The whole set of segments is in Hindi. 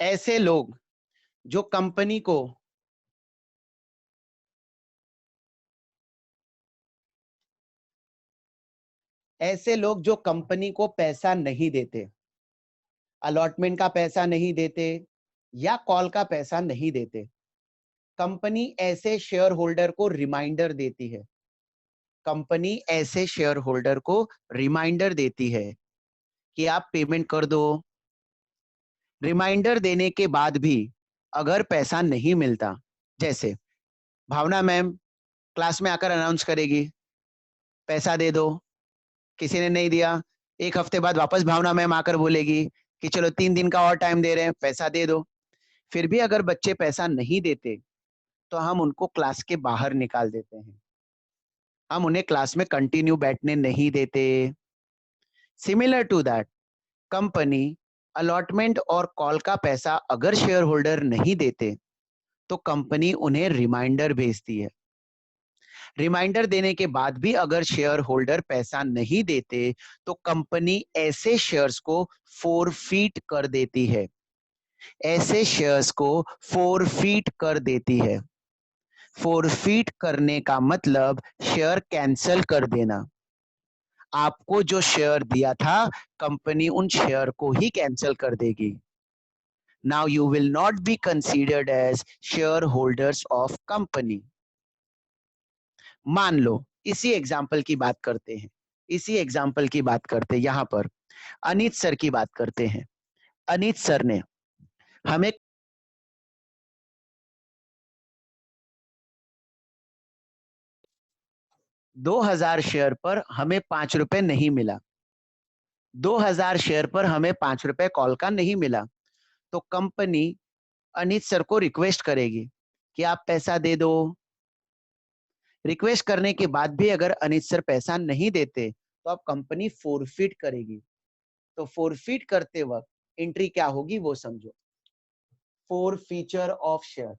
ऐसे लोग जो कंपनी को पैसा नहीं देते, अलॉटमेंट का पैसा नहीं देते या कॉल का पैसा नहीं देते, कंपनी ऐसे शेयर होल्डर को रिमाइंडर देती है। कंपनी ऐसे शेयर होल्डर को रिमाइंडर देती है कि आप पेमेंट कर दो। रिमाइंडर देने के बाद भी अगर पैसा नहीं मिलता, जैसे भावना मैम क्लास में आकर अनाउंस करेगी पैसा दे दो, किसी ने नहीं दिया, एक हफ्ते बाद वापस भावना मैम आकर बोलेगी कि चलो 3 दिन का और टाइम दे रहे हैं, पैसा दे दो। फिर भी अगर बच्चे पैसा नहीं देते तो हम उनको क्लास के बाहर निकाल देते हैं, हम उन्हें क्लास में कंटिन्यू बैठने नहीं देते। Similar to that, company allotment और कॉल का पैसा अगर शेयर होल्डर नहीं देते तो कंपनी उन्हें रिमाइंडर भेजती है। रिमाइंडर देने के बाद भी अगर शेयर होल्डर पैसा नहीं देते तो कंपनी ऐसे शेयर्स को फोरफीट कर देती है। ऐसे शेयर्स को फोरफीट कर देती है। फोरफीट करने का मतलब शेयर कैंसिल कर देना। आपको जो शेयर दिया था कंपनी उन शेयर को ही कैंसिल कर देगी। Now you will not be considered as shareholders of company. मान लो इसी एग्जाम्पल की बात करते हैं, यहां पर अनीत सर की बात करते हैं। अनीत सर ने हमें ₹2000 पर हमें 5 रुपए नहीं मिला, 2000 शेयर पर हमें 5 रुपए कॉल का नहीं मिला, तो कंपनी अनीत सर को रिक्वेस्ट करेगी कि आप पैसा दे दो। रिक्वेस्ट करने के बाद भी अगर अनीत सर पैसा नहीं देते तो अब कंपनी फोरफिट करेगी। तो फोरफिट करते वक्त एंट्री क्या होगी वो समझो। Four feature of share,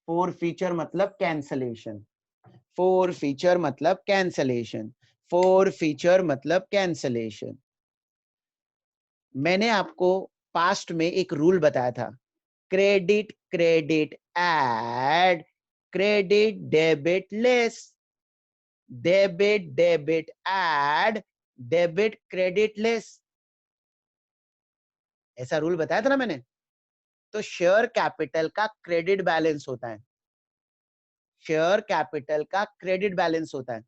four feature मतलब कैंसलेशन, फोर फीचर मतलब कैंसलेशन, फोर फीचर मतलब कैंसलेशन। मैंने आपको पास्ट में एक रूल बताया था, credit credit add, credit debit less, debit debit add, debit credit less. ऐसा रूल बताया था ना मैंने। तो शेयर कैपिटल का क्रेडिट बैलेंस होता है, शेयर कैपिटल का क्रेडिट बैलेंस होता है।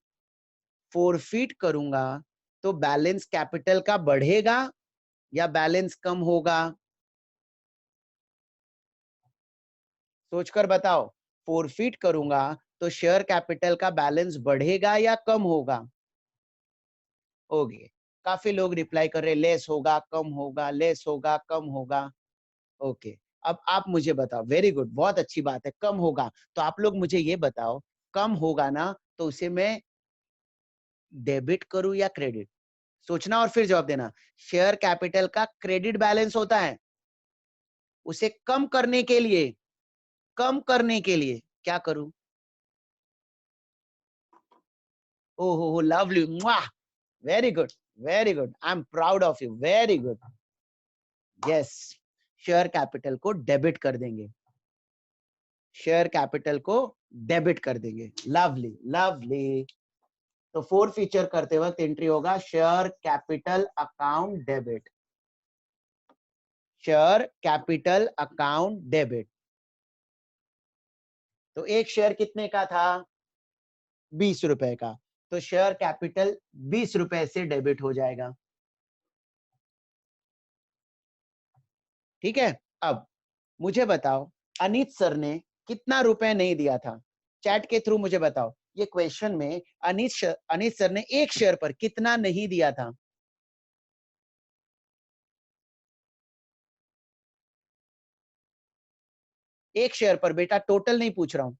फोरफिट करूंगा तो बैलेंस कैपिटल का बढ़ेगा या बैलेंस कम होगा, सोचकर बताओ। फोरफिट करूंगा तो शेयर कैपिटल का बैलेंस बढ़ेगा या कम होगा? ओके, काफी लोग रिप्लाई कर रहे लेस होगा कम होगा, लेस होगा कम होगा। ओके, अब आप मुझे बताओ, वेरी गुड, बहुत अच्छी बात है, कम होगा। तो आप लोग मुझे ये बताओ, कम होगा ना तो उसे मैं डेबिट करूं या क्रेडिट? सोचना और फिर जवाब देना। शेयर कैपिटल का क्रेडिट बैलेंस होता है, उसे कम करने के लिए, क्या करूं? ओहो lovely, very good, very good, I am proud of you, very good. Yes, share capital को डेबिट कर देंगे, शेयर कैपिटल को डेबिट कर देंगे। Lovely lovely. तो फोर फीचर करते वक्त एंट्री होगा share capital account debit, share capital account debit. तो एक शेयर कितने का था? 20 रुपए का, तो शेयर कैपिटल 20 रुपए से डेबिट हो जाएगा। ठीक है, अब मुझे बताओ अनीत सर ने कितना रुपए नहीं दिया था? चैट के थ्रू मुझे बताओ, ये क्वेश्चन में अनीत सर ने एक शेयर पर कितना नहीं दिया था? एक शेयर पर बेटा, टोटल नहीं पूछ रहा हूं,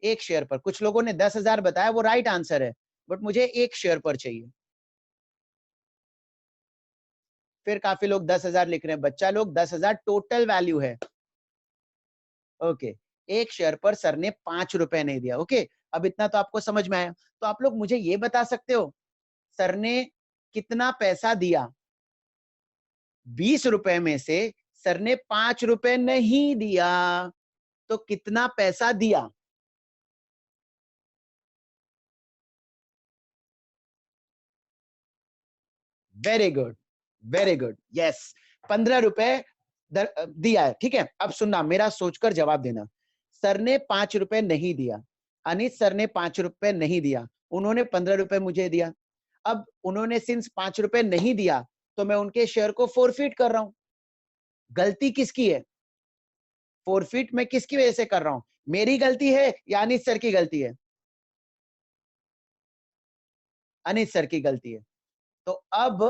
एक शेयर पर। कुछ लोगों ने 10,000 बताया, वो राइट आंसर है, बट मुझे एक शेयर पर चाहिए। फिर काफी लोग 10,000 लिख रहे हैं, बच्चा लोग 10,000 टोटल वैल्यू है। ओके, एक शेयर पर सर ने 5 रुपए नहीं दिया। ओके, अब इतना तो आपको समझ में आया। तो आप लोग मुझे ये बता सकते हो सर ने कितना पैसा दिया? 20 रुपए में से सर ने 5 रुपए नहीं दिया, तो कितना पैसा दिया? Very good, very good, yes. 15 रुपए दिया है, ठीक है। अब सुनना, मेरा सोचकर जवाब देना। सर ने 5 रुपए नहीं दिया, अनित सर ने 5 रुपए नहीं दिया, उन्होंने 15 रुपए मुझे दिया। अब उन्होंने सिंस 5 रुपए नहीं दिया, तो मैं उनके शेयर को फोरफिट कर रहा हूं। गलती किसकी है? फोरफिट मैं किसकी वजह से कर रहा हूं? मेरी गलती है या अनित सर की गलती है? अनित सर की गलती है। तो अब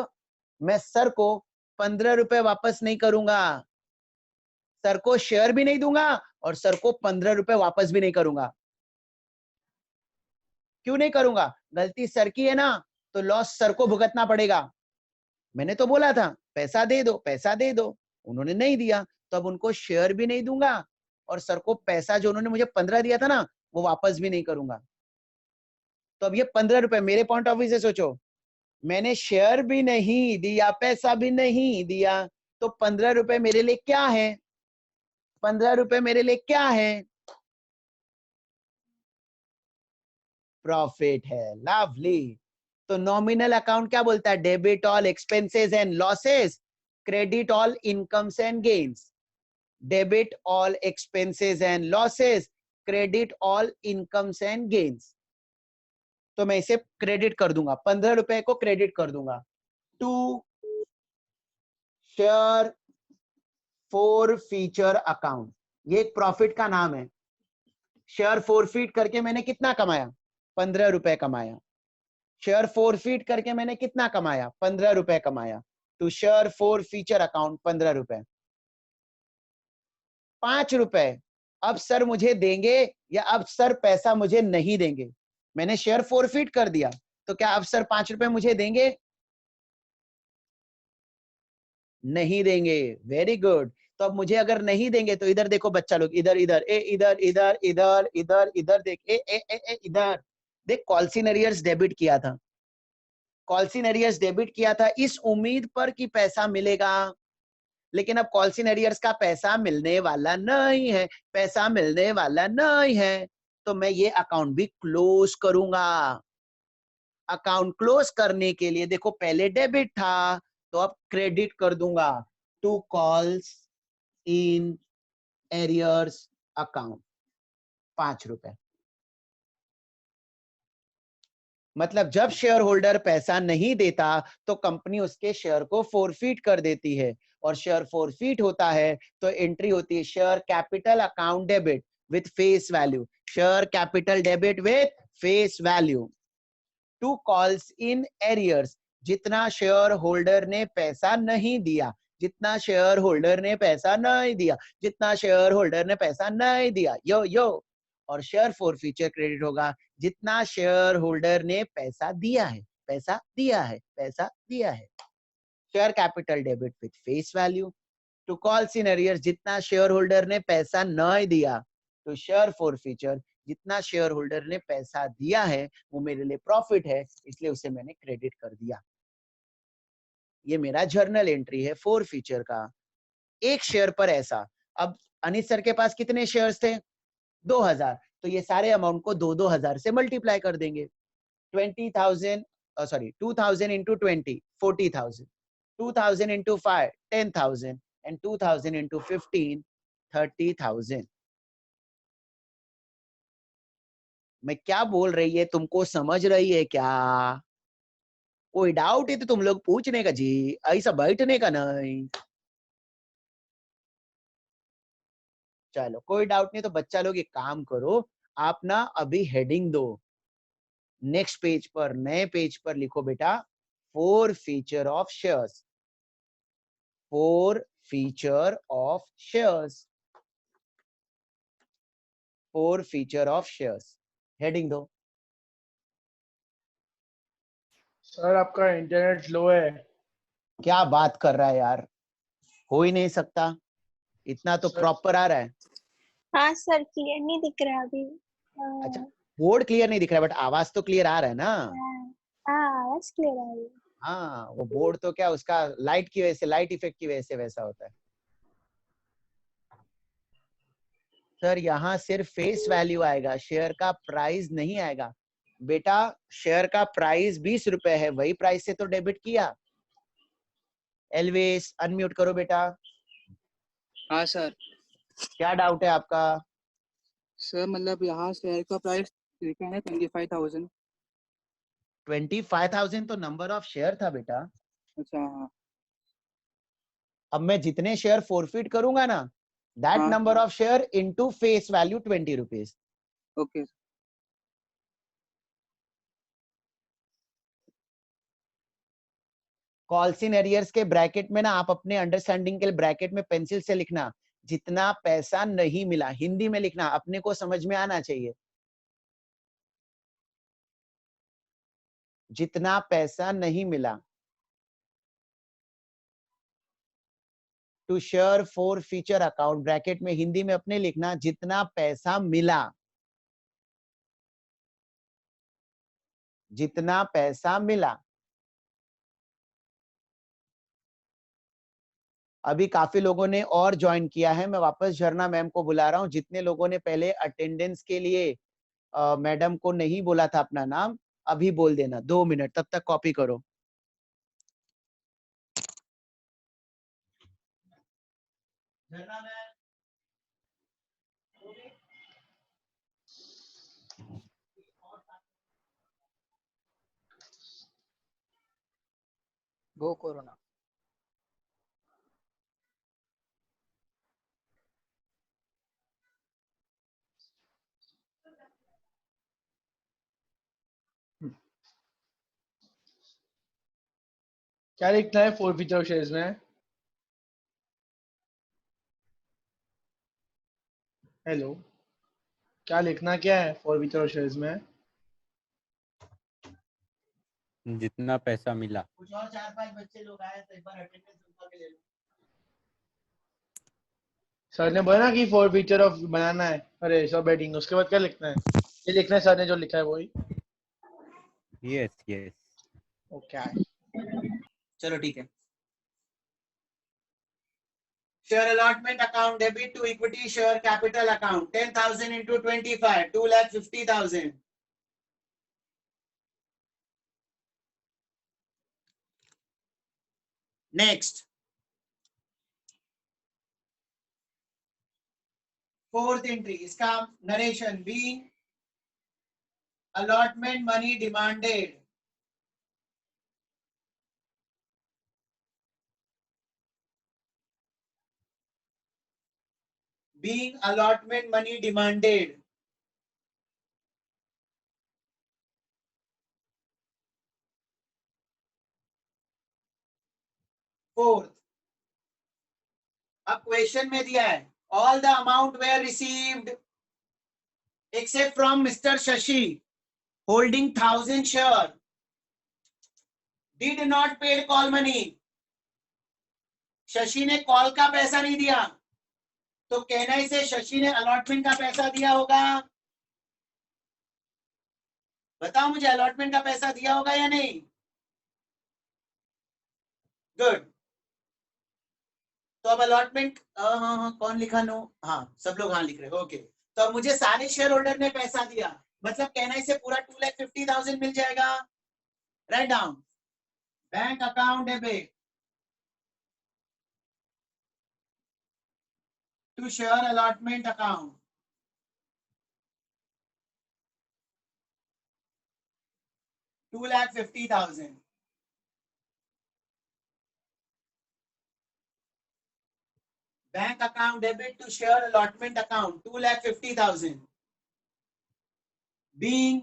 मैं सर को 15 रुपए वापस नहीं करूंगा, सर को शेयर भी नहीं दूंगा और सर को 15 रुपए वापस भी नहीं करूंगा। क्यों नहीं करूंगा? गलती सर की है ना, तो लॉस सर को भुगतना पड़ेगा। मैंने तो बोला था पैसा दे दो, पैसा दे दो, उन्होंने नहीं दिया, तो अब उनको शेयर भी नहीं दूंगा और सर को पैसा जो उन्होंने मुझे 15 दिया था ना, वो वापस भी नहीं करूंगा। तो अब ये 15 रुपए मेरे पॉइंट ऑफ व्यू से सोचो, मैंने शेयर भी नहीं दिया, पैसा भी नहीं दिया, तो 15 रुपए मेरे लिए क्या है? 15 रुपए मेरे लिए क्या है? प्रॉफिट है। लवली। तो नॉमिनल अकाउंट क्या बोलता है? Debit all expenses and losses, credit all incomes and gains. Debit all expenses and losses, credit all incomes and gains. तो मैं इसे क्रेडिट कर दूंगा, 15 रुपए को क्रेडिट कर दूंगा to share forfeiture account. ये एक प्रॉफिट का नाम है। शेयर फोरफीट करके मैंने कितना कमाया? 15 रुपए कमाया। शेयर फोरफीट करके मैंने कितना कमाया? 15 रुपए कमाया। To share forfeiture account 15 रुपए। 5 रुपए अब सर मुझे देंगे या अब सर पैसा मुझे नहीं देंगे? मैंने शेयर फोरफीट कर दिया, तो क्या अब सर 5 रुपए मुझे देंगे? नहीं देंगे। Very good. तो अब मुझे अगर नहीं देंगे तो इधर देखो बच्चा लोग, इधर इधर ए इधर इधर इधर इधर इधर देख ए ए ए, ए इधर देख, कॉल्सिन एरियर्स डेबिट किया था, कॉल्सिन एरियर्स डेबिट किया था इस उम्मीद पर कि पैसा मिलेगा, लेकिन अब कॉल्सिन एरियर्स का पैसा मिलने वाला नहीं है, पैसा मिलने वाला नहीं है, तो मैं ये अकाउंट भी क्लोज करूंगा। अकाउंट क्लोज करने के लिए देखो, पहले डेबिट था तो अब क्रेडिट कर दूंगा to calls in arrears account 5 रुपए। मतलब जब शेयर होल्डर पैसा नहीं देता तो कंपनी उसके शेयर को फोरफीट कर देती है, और शेयर फोरफीट होता है तो एंट्री होती है share capital account debit with face value. Share capital debit with face value to calls in arrears. जितना शेयर होल्डर ने पैसा नहीं दिया, जितना शेयर होल्डर ने पैसा नहीं दिया, जितना शेयर होल्डर ने पैसा नहीं दिया, यो यो। और शेयर फॉर फ्यूचर क्रेडिट होगा जितना शेयर होल्डर ने पैसा दिया है, पैसा दिया है, पैसा दिया है। Share capital debit with face value to calls in arrears. जितना शेयर होल्डर ने पैसा नहीं दिया, तो शेयर फॉर फ्यूचर जितना शेयर होल्डर ने पैसा दिया है वो मेरे लिए प्रॉफिट है, इसलिए उसे मैंने क्रेडिट कर दिया। ये मेरा जर्नल एंट्री है फोर फीचर का। एक शेयर पर ऐसा। अब अनित सर के पास कितने शेयर्स थे? 2000। तो ये सारे अमाउंट को 2-2000 से मल्टीप्लाई कर देंगे। 20,000 sorry 2000 into 20 40,000, 2000 into 5 10,000 and 2000 into 15 30,000। मैं क्या बोल रही है तुमको समझ रही है क्या? कोई डाउट है तो तुम लोग पूछने का जी, ऐसा बैठने का नहीं। चलो कोई डाउट नहीं तो बच्चा लोग एक काम करो, आप ना अभी हेडिंग दो, नेक्स्ट पेज पर, नए पेज पर लिखो बेटा, four feature of shares, four feature of shares, four feature of shares. Heading दो। सर आपका इंटरनेट स्लो है। क्या बात कर रहा है यार, हो ही नहीं सकता, इतना तो सर प्रॉपर आ रहा है। हाँ सर, क्लियर नहीं दिख रहा अभी। अच्छा, बोर्ड क्लियर नहीं दिख रहा बट आवाज तो क्लियर आ रहा है ना? हाँ, हाँ, आवाज क्लियर आ रही है। हाँ, वो बोर्ड तो क्या, उसका लाइट की वजह से, लाइट इफेक्ट की वजह से वैसा होता है। सर यहाँ सिर्फ फेस वैल्यू आएगा, शेयर का प्राइस नहीं आएगा। बेटा शेयर का प्राइस 20 रुपए है, वही प्राइस से तो डेबिट किया। एलवेस अनम्यूट करो बेटा। हाँ सर। क्या डाउट है आपका? सर मतलब यहाँ शेयर का प्राइस लिखा है 25,000। 25,000 तो नंबर ऑफ शेयर था बेटा। अच्छा हाँ। अब मैं जितने शेयर फोरफिट करूंगा ना, दैट हाँ number of share into face value 20 rupees. Okay. Calls in arrears के ब्रैकेट में ना, आप अपने अंडरस्टैंडिंग के लिए ब्रैकेट में पेंसिल से लिखना, जितना पैसा नहीं मिला, हिंदी में लिखना, अपने को समझ में आना चाहिए। जितना पैसा नहीं मिला, to share forfeiture account, bracket में हिंदी में अपने लिखना, जितना पैसा मिला, जितना पैसा मिला। अभी काफी लोगों ने और ज्वाइन किया है, मैं वापस झरना मैम को बुला रहा हूं। जितने लोगों ने पहले अटेंडेंस के लिए मैडम को नहीं बोला था अपना नाम, अभी बोल देना, 2 मिनट, तब तक कॉपी करो। झरना मैम, गो कोरोना। क्या लिखना है फोर फीचर शेयर्स में? हेलो, क्या लिखना क्या है फोर फीचर शेयर्स में? जितना पैसा मिला। कुछ और 4-5 बच्चे लोग आए तो एक बार अटेंडेंस उनका भी ले लो। सर ने बोला ना कि फोर फीचर ऑफ बनाना है, अरे सब बैटिंग, उसके बाद क्या लिखना है? ये लिखना है सर ने जो लिखा है वही। Yes yes. ओके चलो ठीक है। Share allotment account debit to equity share capital account 10,000 into 25, 2,50,000। Next, fourth entry, इसका narration, being allotment money demanded, being allotment money demanded, fourth. अब क्वेश्चन में दिया है all the amount were received except from mister Shashi holding 1,000 share did not paid call money. Shashi ने कॉल का पैसा नहीं दिया, तो कहना इसे शशि ने अलॉटमेंट का पैसा दिया होगा। बताओ मुझे, अलॉटमेंट का पैसा दिया होगा या नहीं? गुड। तो अब अलॉटमेंट, कौन लिखा? नो, हाँ सब लोग हाँ लिख रहे, ओके। तो अब मुझे सारे शेयर होल्डर ने पैसा दिया, मतलब कहना इसे पूरा 2,50,000 मिल जाएगा। Right down, bank account debit to share allotment account 2,50,000। Bank account debit to share allotment account 2,50,000 being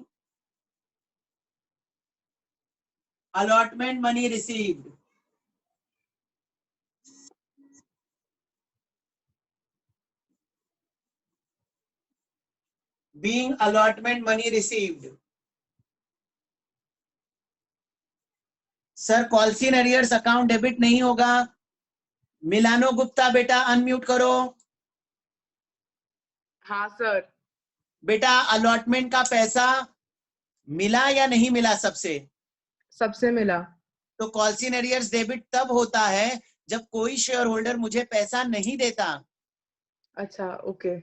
allotment money received, being allotment money received। Sir calls in arrears account debit नहीं होगा। मिलानो गुप्ता बेटा अनम्यूट करो। हाँ सर। बेटा अलॉटमेंट का पैसा मिला या नहीं मिला? सबसे सबसे मिला। तो कॉल्स इन एरियर्स डेबिट तब होता है जब कोई शेयर होल्डर मुझे पैसा नहीं देता। अच्छा ओके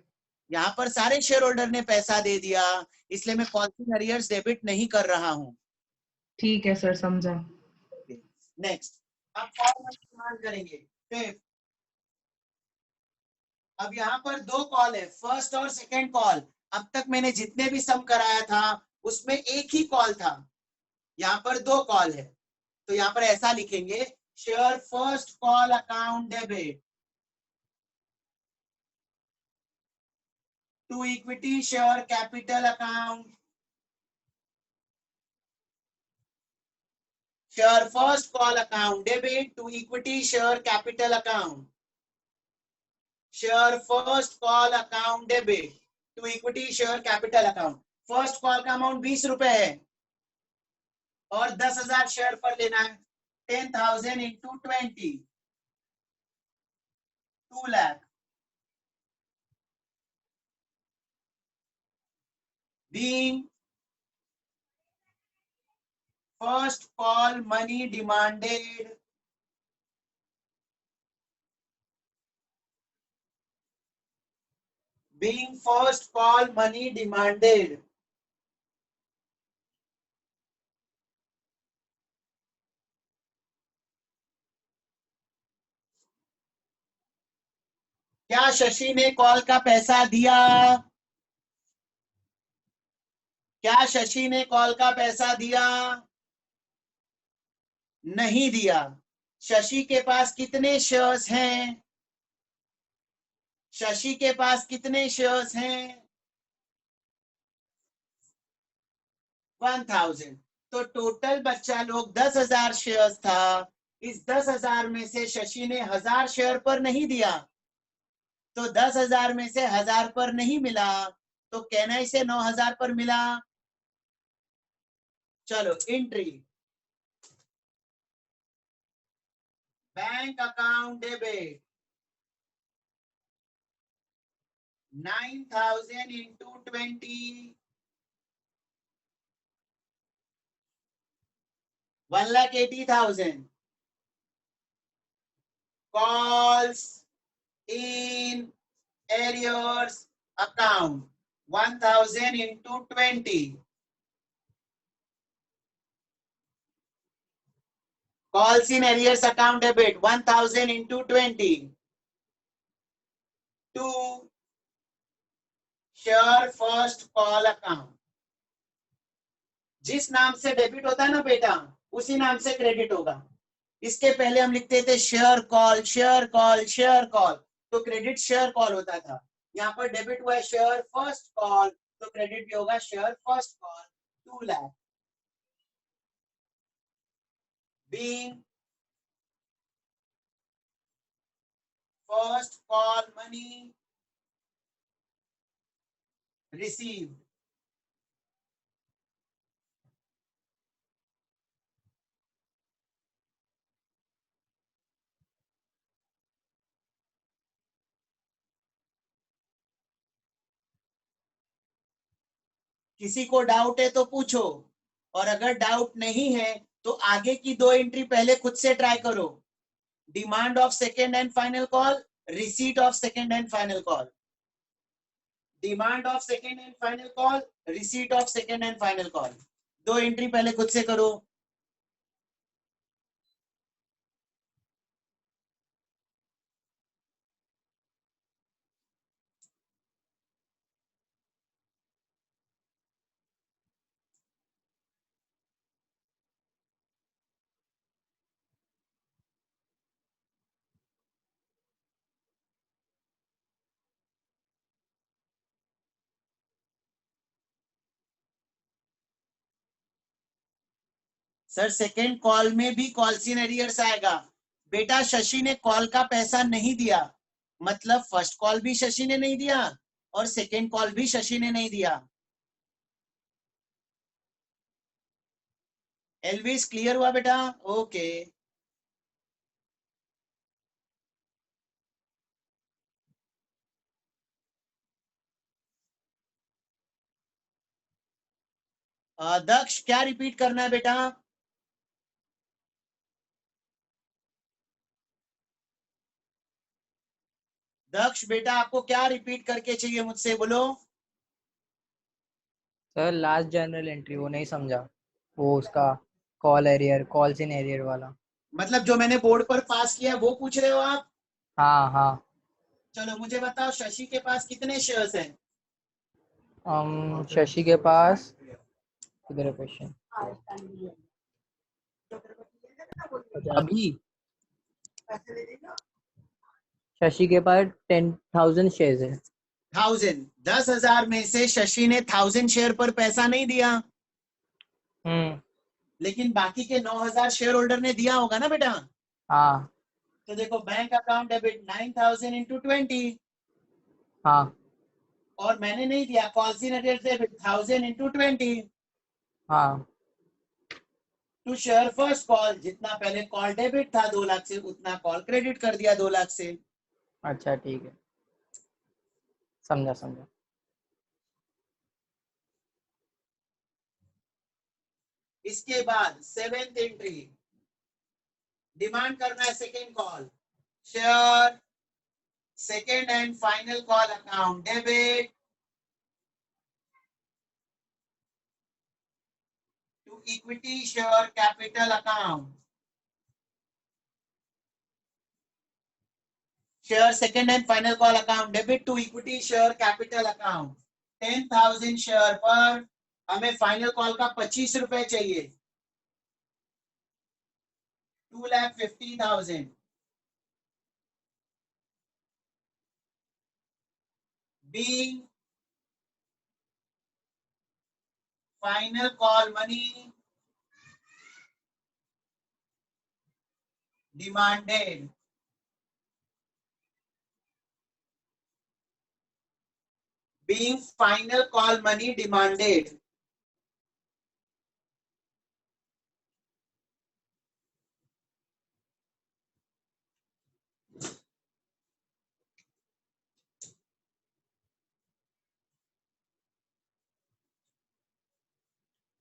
यहाँ पर सारे शेयर होल्डर ने पैसा दे दिया, इसलिए मैं कॉल्स इन एरियर्स डेबिट नहीं कर रहा हूँ। ठीक है सर समझा। नेक्स्ट, अब कॉल डिमांड करेंगे। फिफ्थ, अब यहाँ पर दो कॉल है, फर्स्ट और सेकंड कॉल। अब तक मैंने जितने भी सम कराया था उसमें एक ही कॉल था, यहाँ पर दो कॉल है। तो यहाँ पर ऐसा लिखेंगे, share first call account debit to equity share capital account, share first call account debit to equity share capital account, share first call account debit to equity share capital account. First call का अमाउंट 20 रुपए है और 10,000 शेयर पर लेना है। 10,000 into 20, 2 lakh. Being first call money demanded, being first call money demanded, क्या शशि ने कॉल का पैसा दिया? क्या शशि ने कॉल का पैसा दिया? नहीं दिया। शशि के पास कितने शेयर्स हैं? शशि के पास कितने शेयर्स हैं? 1000। तो टोटल बच्चा लोग 10,000 शेयर्स था। इस 10,000 में से शशि ने 1000 शेयर पर नहीं दिया, तो 10,000 में से 1000 पर नहीं मिला, तो कहना इसे 9,000 पर मिला। चलो entry, bank account debit 9,000 into 20, 1,80,000। Calls in arrears account 1,000 into 20. Calls in arrears account debit 1,000 into 20. 2 share first call account. जिस नाम से डेबिट होता है ना बेटा, उसी नाम से क्रेडिट होगा। इसके पहले हम लिखते थे share call, share call, share call, तो क्रेडिट शेयर कॉल होता था। यहाँ पर डेबिट हुआ है शेयर फर्स्ट कॉल, तो क्रेडिट भी होगा share first call 2 lakh. Being first call money received, किसी को डाउट है तो पूछो, और अगर डाउट नहीं है तो आगे की दो एंट्री पहले खुद से ट्राई करो। Demand of second and final call, receipt of second and final call, demand of second and final call, receipt of second and final call. दो एंट्री पहले खुद से करो। सर सेकेंड कॉल में भी कॉल्स इन एरियर्स आएगा। बेटा शशि ने कॉल का पैसा नहीं दिया, मतलब फर्स्ट कॉल भी शशि ने नहीं दिया और सेकेंड कॉल भी शशि ने नहीं दिया। एलविस क्लियर हुआ बेटा? ओके। दक्ष क्या रिपीट करना है बेटा? दक्ष बेटा आपको क्या रिपीट करके चाहिए मुझसे, बोलो। सर लास्ट जर्नल एंट्री वो नहीं समझा, वो उसका call arrear, calls in arrear वाला। मतलब जो मैंने बोर्ड पर पास किया वो पूछ रहे हो आप? हाँ हाँ। चलो मुझे बताओ, शशि के पास कितने शेयर्स हैं? शशि के पास किधर है क्वेश्चन अभी? शशि के पास 10,000 शेयर्स है। 1000, 10,000 में से शशि ने 1000 शेयर पर पैसा नहीं दिया, लेकिन बाकी के 9,000 शेयर होल्डर ने दिया होगा ना बेटा। हाँ तो देखो, बैंक अकाउंट डेबिट 9,000 इंटू 20, हाँ और मैंने नहीं दिया, calls in arrear debit 1000 into 20 हाँ। To share first call. जितना पहले कॉल डेबिट था 2 लाख से, उतना कॉल क्रेडिट कर दिया 2 लाख से। अच्छा ठीक है, समझा समझा। इसके बाद 7th एंट्री, डिमांड करना है second call. Share second and final call account debit to equity share capital account. Share second and final call account debit to equity share capital account. 10,000 share पर हमें फाइनल कॉल का 25 रुपए चाहिए, 2,50,000। being final call money demanded, being final call money demanded,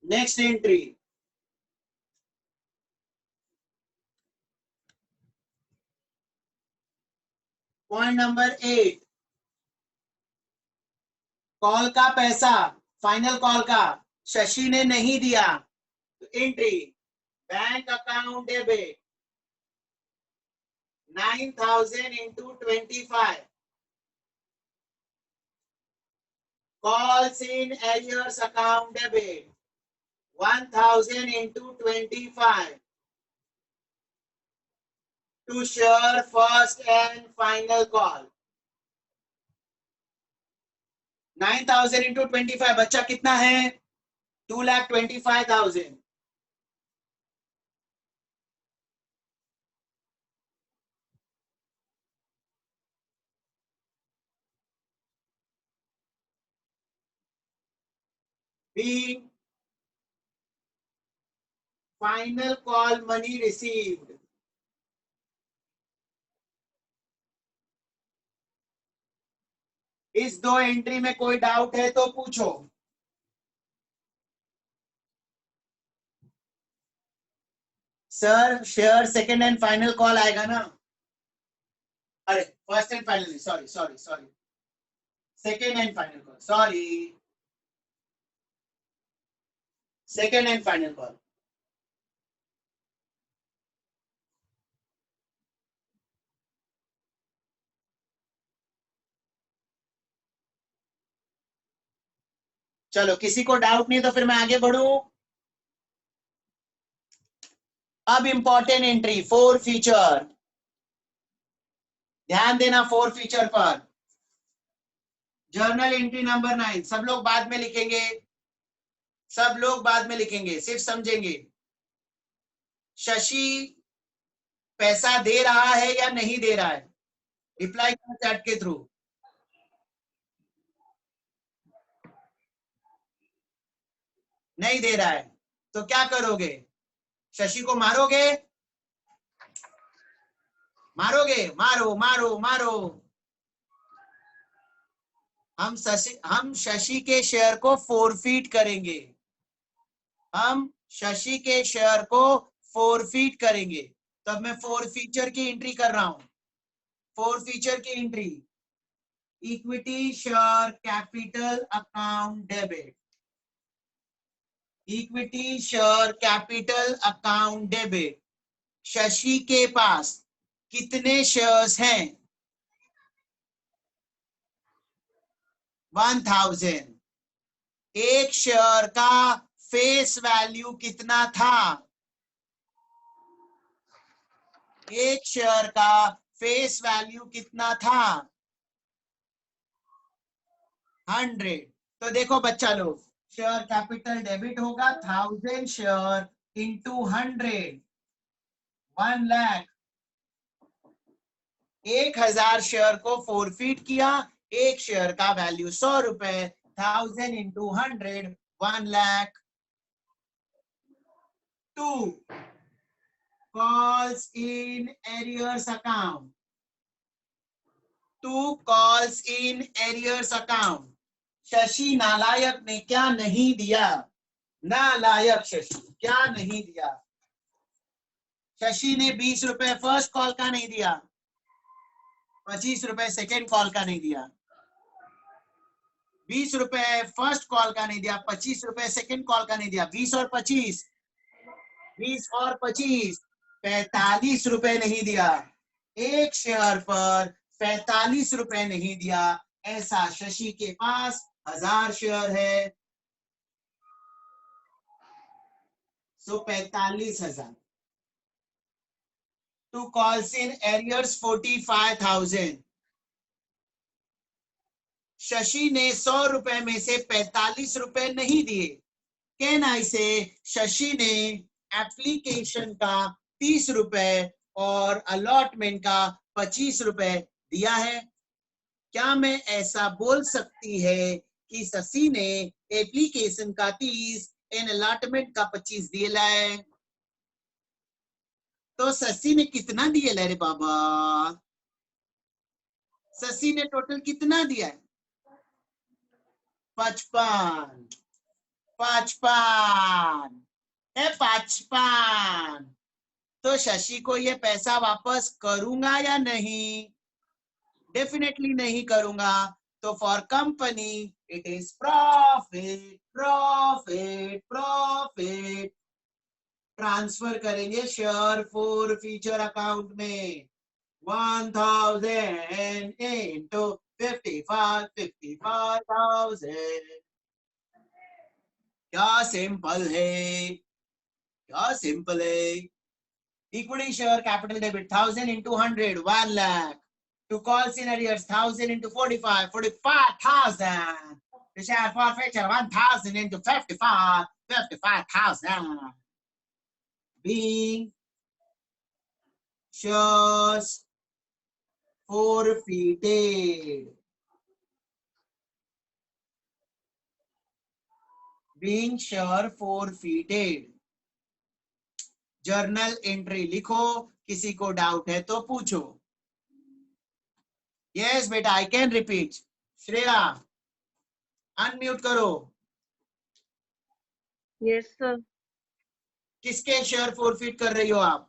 next entry, point number 8, call का पैसा फाइनल कॉल का शशि ने नहीं दिया, तो entry bank account debit 9,000 into 25, calls in arrears account debit 1,000 into 25 to share first and final call. 9,000 into 25 बच्चा कितना है? 2,25,000। being final call money received, इस दो एंट्री में कोई डाउट है तो पूछो। Sir share second and final call आएगा ना? अरे first and final, sorry sorry sorry, second and final call, sorry, second and final call. चलो किसी को डाउट नहीं तो फिर मैं आगे बढ़ूं। अब इंपॉर्टेंट एंट्री 4 फीचर, ध्यान देना 4 फीचर पर। जर्नल एंट्री नंबर 9, सब लोग बाद में लिखेंगे, सब लोग बाद में लिखेंगे, सिर्फ समझेंगे। शशि पैसा दे रहा है या नहीं दे रहा है? रिप्लाई करो चैट के थ्रू। नहीं दे रहा है तो क्या करोगे? शशि को मारोगे? मारोगे? मारो मारो मारो। हम शशि के शेयर को फोरफीट करेंगे, हम शशि के शेयर को फोरफीट करेंगे। तब मैं 4 फीचर की एंट्री कर रहा हूं, 4 फीचर की entry. Equity share capital account debit, equity share capital account debit. Shashi के पास कितने शेयर्स हैं? 1000। एक शेयर का फेस वैल्यू कितना था? एक शेयर का फेस वैल्यू कितना था? 100। तो देखो बच्चा लोग, शेयर कैपिटल डेबिट होगा 1000 शेयर इंटू 100, 1 लाख। 1000 शेयर को फोरफीट किया, एक शेयर का वैल्यू 100 रुपए, 1000 into 100, 1 lakh. 2 calls in arrears account, 2 calls in arrears account। Shashi नालायक ने क्या नहीं दिया? नालायक शशि क्या नहीं दिया? शशि ने 20 रुपए फर्स्ट कॉल का नहीं दिया, 25 रुपए सेकेंड कॉल का नहीं दिया, 20 रुपए फर्स्ट कॉल का नहीं दिया, 25 रुपए सेकेंड कॉल का नहीं दिया। 20 और 25, 20 और 25, 45 रुपए नहीं दिया। एक शेयर पर 45 रुपए नहीं दिया। ऐसा शशि के पास 1000 शेयर है, so 45,000। To calls in arrears 45,000। Shashi ने 100 रुपए में से 45 रुपए नहीं दिए। कहना इसे शशि ने एप्लीकेशन का 30 रुपए और अलॉटमेंट का 25 रुपए दिया है। क्या मैं ऐसा बोल सकती है कि शशि ने एप्लीकेशन का 30 एंड अलॉटमेंट का 25 दिया है? तो शशि ने कितना दिया रे बाबा? शशि ने टोटल कितना दिया है? 55, 55 है, 55। तो शशि को ये पैसा वापस करूंगा या नहीं? डेफिनेटली नहीं करूंगा। तो for company it is profit, profit, profit. Transfer करेंगे शेयर फॉर फ्यूचर अकाउंट में। 1000 into 55,000। क्या सिंपल है, क्या सिंपल है। Equity share capital debit 1000 into 100, 1 lakh। To call in arrears 1000 into 45, 45,000। To share forfeiture 1000 into 55, 55,000। Being shares forfeited, being share forfeited। Journal entry लिखो, किसी को डाउट है तो पूछो। यस बेटा, I can repeat. Shreya unmute करो। Yes sir. किसके शेयर फोरफिट कर रही हो आप?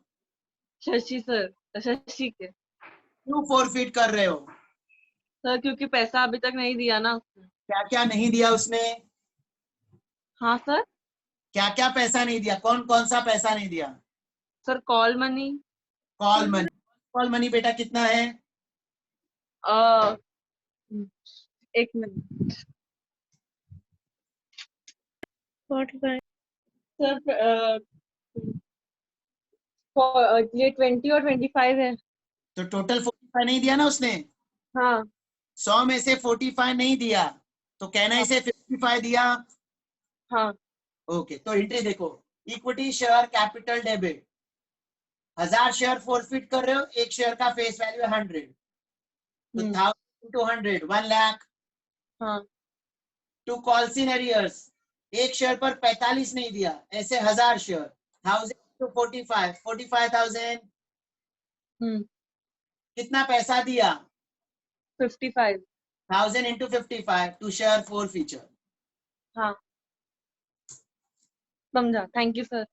शशि सर, शशि के। क्यों फोरफिट कर रहे हो? सर क्योंकि पैसा अभी तक नहीं दिया ना उसने। क्या क्या नहीं दिया उसने? हाँ सर। क्या क्या पैसा नहीं दिया? कौन कौन सा पैसा नहीं दिया? Sir call money. Call money. Call money बेटा कितना है? एक मिनट। 45। सर ये 20 और 25 है। तो टोटल 45 नहीं दिया ना उसने? हाँ। 100 में से 45 नहीं दिया, तो कहना इसे 55 दिया। हाँ। ओके, तो एंट्री देखो। Equity share capital debit 1000 share forfeit कर रहे हो, एक शेयर का फेस वैल्यू 100, तो 1000 into 100, 1 लाख। हाँ। टू कॉल्स इन एरियर्स, एक शेयर पर 45 नहीं दिया, ऐसे 1000 शेयर, 1000 into 45, 45,000। कितना पैसा दिया? 55। 1000 into 55 to share forfeiture। हाँ समझा, थैंक यू सर।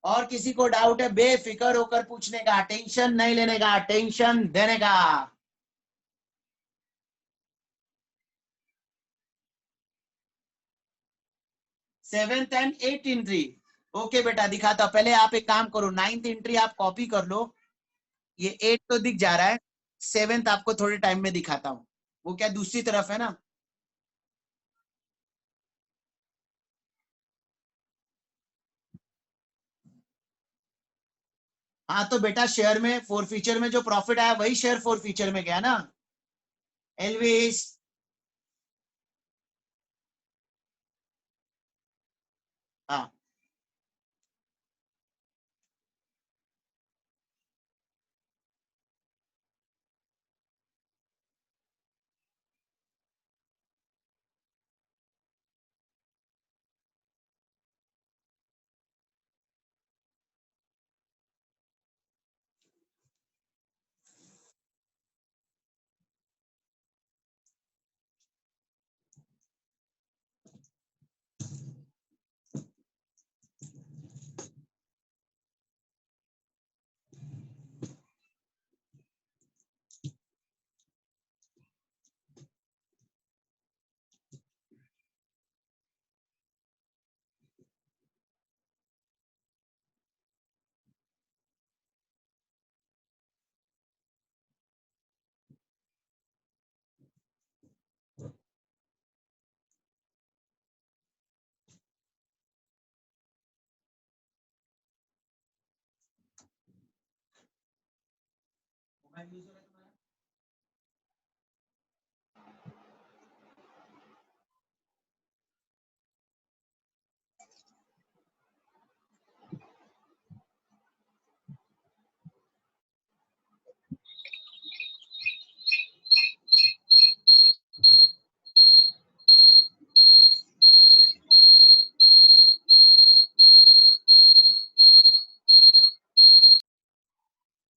और किसी को डाउट है बेफिक्र होकर पूछने का, टेंशन नहीं लेने का, टेंशन देने का। 7th and 8th entry. Okay बेटा दिखाता हूं। पहले आप एक काम करो, 9th एंट्री आप कॉपी कर लो, ये 8 तो दिख जा रहा है, 7th आपको थोड़े टाइम में दिखाता हूं। वो क्या दूसरी तरफ है ना। हाँ तो बेटा शेयर में फोर फीचर में जो प्रॉफिट आया वही शेयर फोर फीचर में गया ना एलविस। हाँ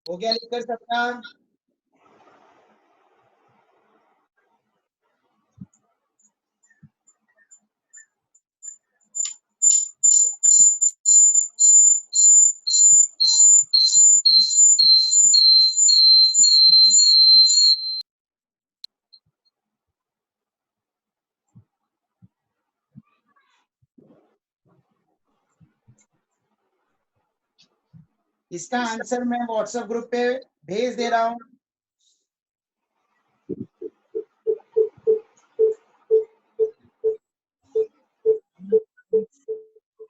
हो गया लिख कर सकता। इसका आंसर मैं व्हाट्सएप ग्रुप पे भेज दे रहा हूं।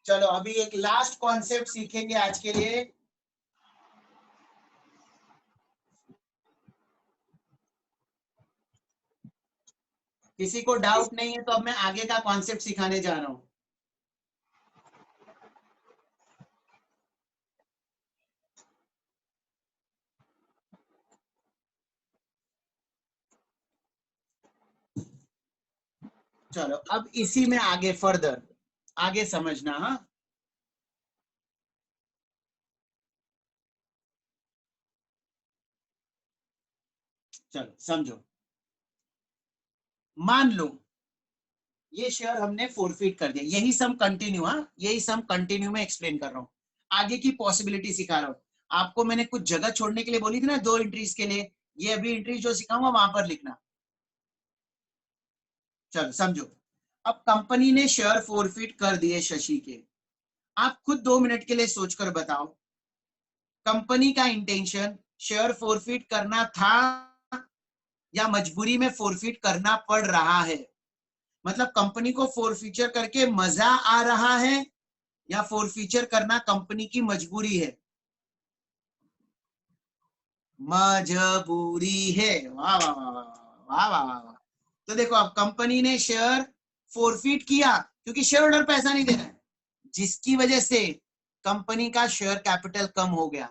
चलो अभी एक लास्ट कॉन्सेप्ट सीखेंगे आज के लिए। किसी को डाउट नहीं है तो अब मैं आगे का कॉन्सेप्ट सिखाने जा रहा हूं। चलो अब इसी में आगे फर्दर आगे समझना। हाँ चलो समझो। मान लो ये शेयर हमने फोरफिट कर दिया, यही सम कंटिन्यू। हाँ यही सम कंटिन्यू में एक्सप्लेन कर रहा हूँ, आगे की पॉसिबिलिटी सिखा रहा हूँ आपको। मैंने कुछ जगह छोड़ने के लिए बोली थी ना 2 एंट्रीज के लिए, ये अभी एंट्री जो सिखाऊंगा वहां पर लिखना। चलो समझो। अब कंपनी ने शेयर फोरफिट कर दिए शशि के। आप खुद 2 मिनट के लिए सोचकर बताओ, कंपनी का इंटेंशन शेयर फोरफिट करना था या मजबूरी में फोरफिट करना पड़ रहा है? मतलब कंपनी को फोरफीचर करके मजा आ रहा है या फोरफीचर करना कंपनी की मजबूरी है? मजबूरी है। वाह वाह वाह वाह वाह वाह वाह। तो देखो अब कंपनी ने शेयर फोरफिट किया क्योंकि शेयर होल्डर पैसा नहीं दे रहा है, जिसकी वजह से कंपनी का शेयर कैपिटल कम हो गया।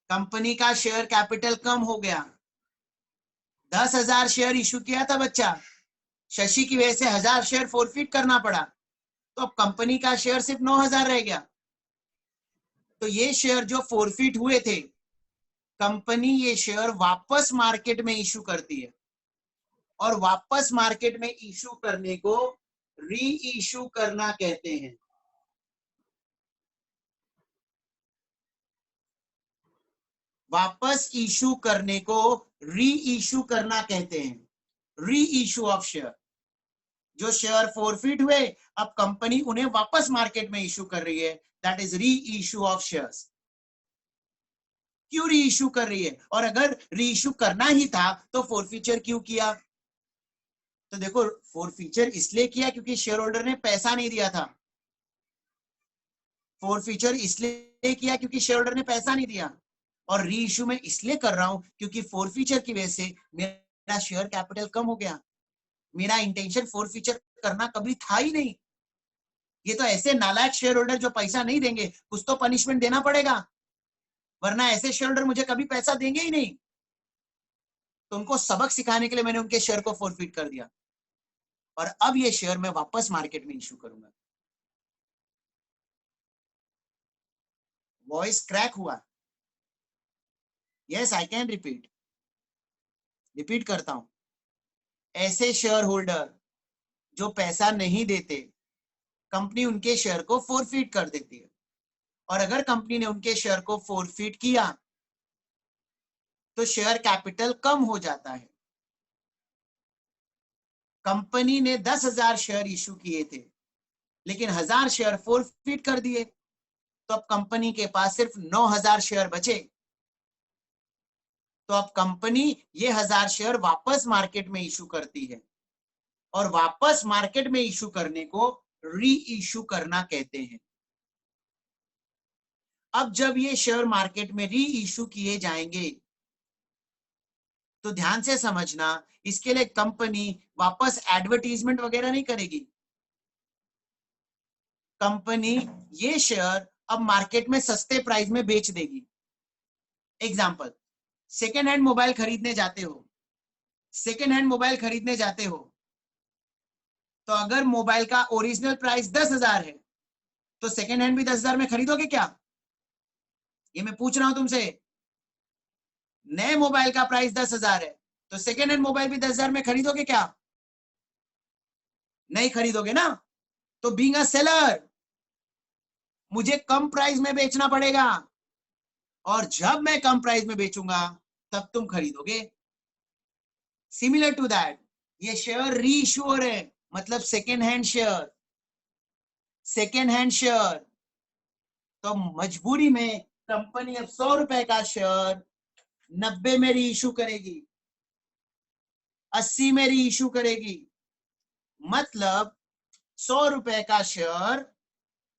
कंपनी का शेयर कैपिटल कम हो गया। 10,000 शेयर इशू किया था बच्चा, शशि की वजह से 1,000 शेयर फोरफिट करना पड़ा, तो अब कंपनी का शेयर सिर्फ 9,000 रह गया। तो ये शेयर जो फोरफिट हुए थे, कंपनी ये शेयर वापस मार्केट में इशू करती है, और वापस मार्केट में इशू करने को री इशू करना कहते हैं। वापस इशू करने को री इशू करना कहते हैं, री इशू ऑफ शेयर। जो शेयर फोरफिट हुए, अब कंपनी उन्हें वापस मार्केट में इशू कर रही है, दैट इज री इशू ऑफ शेयर्स। क्यों री इशू कर रही है? और अगर री इशू करना ही था तो फोरफीचर क्यों किया? तो देखो, फोरफीचर इसलिए किया क्योंकि शेयर होल्डर ने पैसा नहीं दिया था। फोरफीचर इसलिए किया क्योंकि शेयर होल्डर ने पैसा नहीं दिया, और री इशू में इसलिए कर रहा हूं क्योंकि फोरफीचर की वजह से मेरा शेयर कैपिटल कम हो गया। मेरा इंटेंशन फोरफीचर करना कभी था ही नहीं। ये तो ऐसे नालायक शेयर होल्डर जो पैसा नहीं देंगे, कुछ तो पनिशमेंट देना पड़ेगा, वरना ऐसे शेयर होल्डर मुझे कभी पैसा देंगे ही नहीं। तो उनको सबक सिखाने के लिए मैंने उनके शेयर को फोरफिट कर दिया, और अब ये शेयर मैं वापस मार्केट में इशू करूंगा। वॉइस क्रैक हुआ? यस, आई कैन रिपीट करता हूं। ऐसे शेयर होल्डर जो पैसा नहीं देते, कंपनी उनके शेयर को फोरफिट कर देती है, और अगर कंपनी ने उनके शेयर को फोरफिट किया तो शेयर कैपिटल कम हो जाता है। कंपनी ने 10,000 शेयर इशू किए थे, लेकिन 1,000 शेयर फोरफिट कर दिए, तो अब कंपनी के पास सिर्फ 9,000 शेयर बचे। तो अब कंपनी ये 1,000 शेयर वापस मार्केट में इशू करती है, और वापस मार्केट में इशू करने को री इशू करना कहते हैं। अब जब ये शेयर मार्केट में री इशू किए जाएंगे तो ध्यान से समझना, इसके लिए कंपनी वापस एडवर्टीजमेंट वगैरह नहीं करेगी। कंपनी ये शेयर अब मार्केट में सस्ते प्राइस में बेच देगी। एग्जांपल, सेकेंड हैंड मोबाइल खरीदने जाते हो, तो अगर मोबाइल का ओरिजिनल प्राइस 10,000 है तो सेकेंड हैंड भी 10,000 में खरीदोगे क्या? ये मैं पूछ रहा हूं तुमसे। नए मोबाइल का प्राइस 10,000 है तो सेकेंड हैंड मोबाइल भी 10,000 में खरीदोगे क्या? नहीं खरीदोगे ना। तो बीइंग अ सेलर, मुझे कम प्राइस में बेचना पड़ेगा, और जब मैं कम प्राइस में बेचूंगा तब तुम खरीदोगे। सिमिलर टू दैट, ये शेयर री इशू हो रहे हैं, मतलब सेकेंड हैंड शेयर। तो मजबूरी में कंपनी अब 100 रुपए का शेयर 90 में री इशू करेगी, 80 में री इशू करेगी। मतलब 100 रुपए का शेयर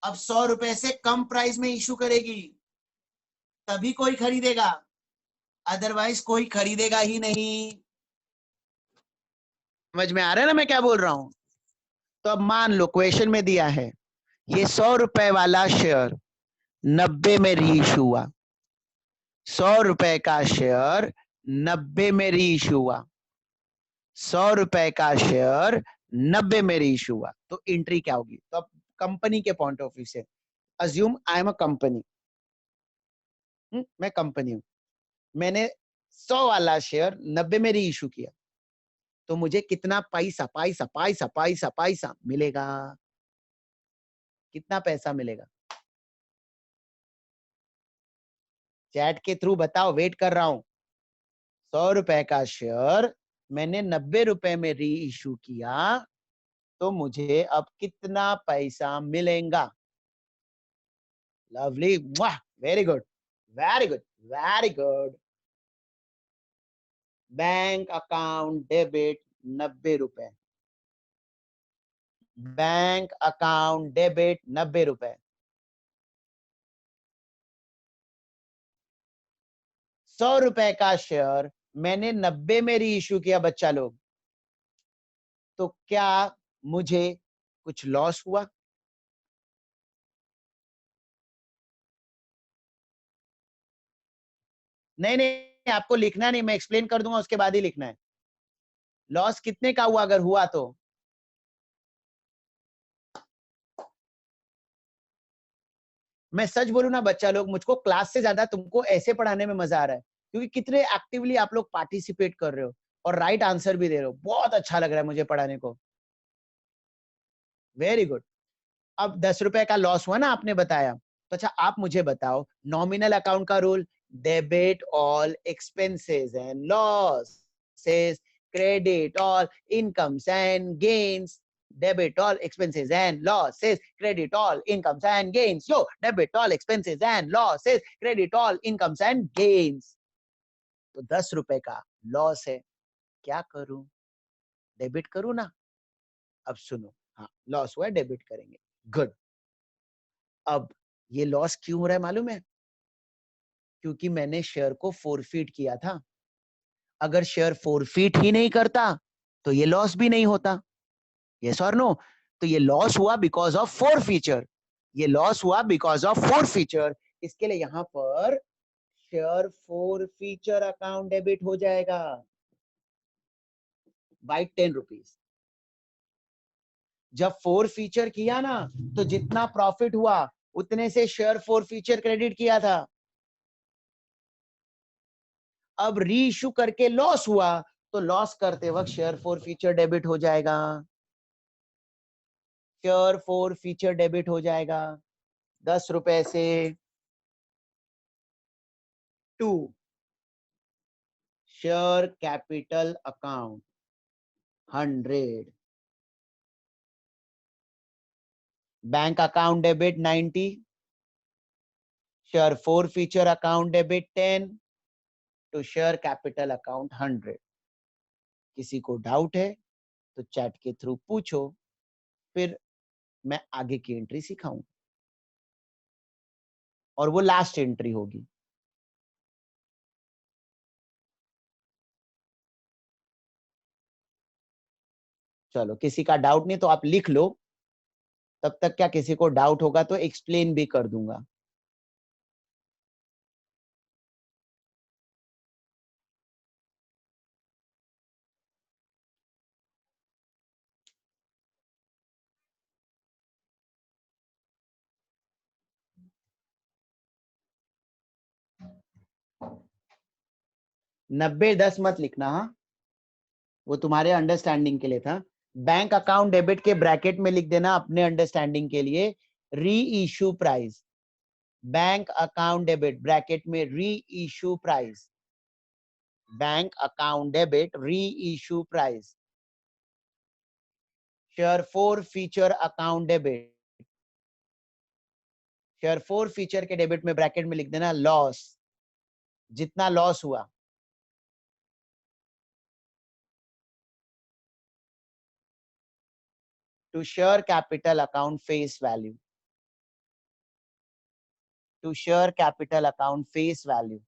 अब 100 रुपए से कम प्राइस में इशू करेगी, तभी कोई खरीदेगा, अदरवाइज कोई खरीदेगा ही नहीं। समझ में आ रहा है ना मैं क्या बोल रहा हूं? तो अब मान लो क्वेश्चन में दिया है ये 100 रुपए वाला शेयर 90 में री इशू हुआ, 100 रुपए का शेयर 90 में री इशू हुआ, 100 रुपए का शेयर 90 में री इशू हुआ, तो एंट्री क्या होगी? तो अब कंपनी के पॉइंट ऑफ व्यू से assume I am a company, मैं कंपनी हूं, मैंने 100 वाला शेयर 90 में री इशू किया, तो मुझे कितना पैसा मिलेगा? कितना पैसा मिलेगा? चैट के थ्रू बताओ, वेट कर रहा हूं। 100 रुपए का शेयर मैंने 90 रुपए में री इशू किया, तो मुझे अब कितना पैसा मिलेगा? Lovely, very good, very good, very good. Bank account debit 90 रुपए, बैंक अकाउंट डेबिट 90 रुपए। 100 रुपए का शेयर मैंने 90 में री इशू किया बच्चा लोग, तो क्या मुझे कुछ लॉस हुआ? नहीं नहीं, आपको लिखना नहीं, मैं एक्सप्लेन कर दूंगा उसके बाद ही लिखना है। लॉस कितने का हुआ अगर हुआ तो? मैं सच बोलूं ना बच्चा लोग, मुझको क्लास से ज्यादा तुमको ऐसे पढ़ाने में मजा आ रहा है, क्योंकि कितने एक्टिवली आप लोग पार्टिसिपेट कर रहे हो और राइट आंसर भी दे रहे हो। बहुत अच्छा लग रहा है मुझे पढ़ाने को, वेरी गुड। अब 10 रुपए का लॉस हुआ ना, आपने बताया, तो अच्छा आप मुझे बताओ नॉमिनल अकाउंट का rule, debit all expenses and losses, credit all incomes and gains. debit all expenses and losses, credit all incomes and gains. Yo, debit all expenses and losses, credit all incomes and gains. तो 10 रुपए का लॉस है, क्या करूं? डेबिट करूं ना? अब सुनो, हाँ लॉस हुआ है, डेबिट करेंगे. गुड. अब ये लॉस क्यों हो रहा है मालूम है? क्योंकि मैंने शेयर को फोरफीट किया था. अगर शेयर फोरफीट ही नहीं करता तो ये लॉस भी नहीं होता. यस और नो? तो ये लॉस हुआ बिकॉज ऑफ फोरफीचर. ये लॉस हुआ बिकॉज ऑफ फोरफीचर. इसके लिए यहां पर शेयर फोरफीचर अकाउंट डेबिट हो जाएगा बाय 10 रुपीज. जब फोरफीचर किया ना तो जितना प्रॉफिट हुआ उतने से शेयर फोरफीचर क्रेडिट किया था. अब री इशू करके लॉस हुआ तो लॉस करते वक्त शेयर फोरफीचर डेबिट हो जाएगा. शेयर फोरफीचर डेबिट हो जाएगा 10 रुपए से to share capital account 100. Bank account debit 90, share forfeiture account debit 10 to share capital account 100. किसी को डाउट है तो चैट के थ्रू पूछो, फिर मैं आगे की एंट्री सिखाऊं और वो लास्ट एंट्री होगी. चलो, किसी का डाउट नहीं तो आप लिख लो, तब तक क्या किसी को डाउट होगा तो एक्सप्लेन भी कर दूंगा. नब्बे 10 मत लिखना, हाँ वो तुम्हारे अंडरस्टैंडिंग के लिए था. बैंक अकाउंट डेबिट के ब्रैकेट में लिख देना अपने अंडरस्टैंडिंग के लिए re issue price. Bank account debit bracket में re issue price. Bank account debit re issue price. Share forfeiture account debit. Share forfeiture के डेबिट में ब्रैकेट में लिख देना लॉस, जितना लॉस हुआ. To share capital account face value. To share capital account face value.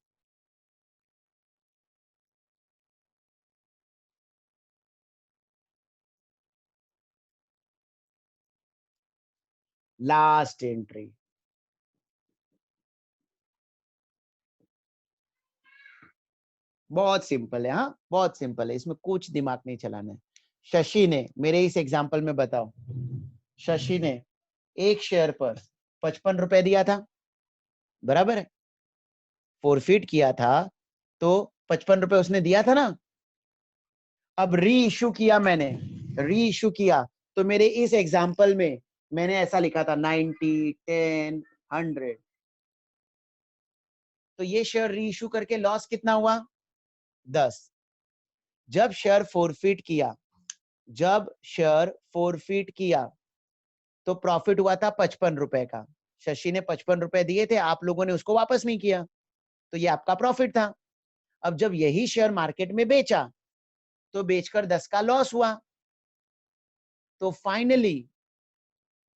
Last entry. बहुत सिंपल है, हाँ बहुत सिंपल है, इसमें कुछ दिमाग नहीं चलाना है. शशि ने, मेरे इस एग्जांपल में बताओ, शशि ने एक शेयर पर 55 रुपए दिया था, बराबर है. फोरफीट किया था तो 55 रुपए उसने दिया था ना. अब री इशू किया मैंने, री इशू किया तो मेरे इस एग्जांपल में मैंने ऐसा लिखा था 90, 10, 100. तो ये शेयर री इशू करके लॉस कितना हुआ? 10. जब शेयर फोरफीट किया, जब शेयर फोरफीट किया तो प्रॉफिट हुआ था 55 रुपए का. शशि ने 55 रुपए दिए थे, आप लोगों ने उसको वापस नहीं किया, तो ये आपका प्रॉफिट था. अब जब यही शेयर मार्केट में बेचा तो बेचकर 10 का लॉस हुआ. तो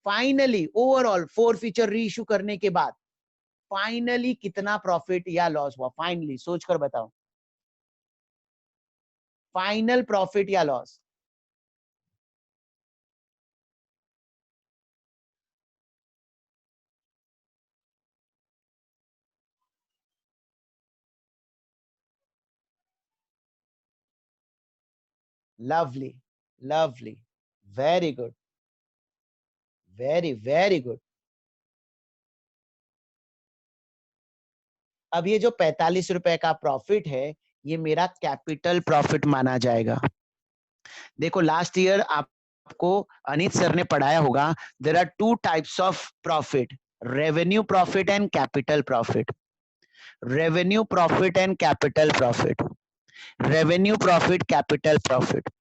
फाइनली ओवरऑल फोरफीचर री इशू करने के बाद फाइनली कितना प्रॉफिट या लॉस हुआ? फाइनली सोचकर बताओ, फाइनल प्रॉफिट या loss? Lovely, lovely, very good, very good. अब ये जो 45 रुपए का प्रॉफिट है, ये मेरा कैपिटल प्रॉफिट माना जाएगा. देखो लास्ट ईयर आपको अनित सर ने पढ़ाया होगा, there are 2 types of profit, revenue profit and capital profit. Revenue profit and capital profit. Revenue profit, capital profit.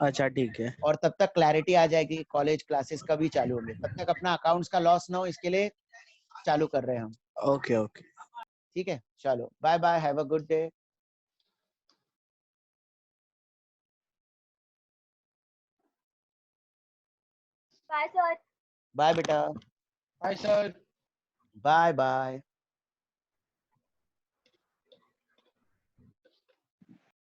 अच्छा ठीक है। और तब तक क्लैरिटी आ जाएगी कॉलेज क्लासेस कभी चालू होंगे, तब तक अपना अकाउंट्स का लॉस ना हो इसके लिए चालू कर रहे हैं हम। Okay okay. ठीक है, चलो bye bye, have a good day. Bye sir. Bye बेटा, हाय सर। Bye bye.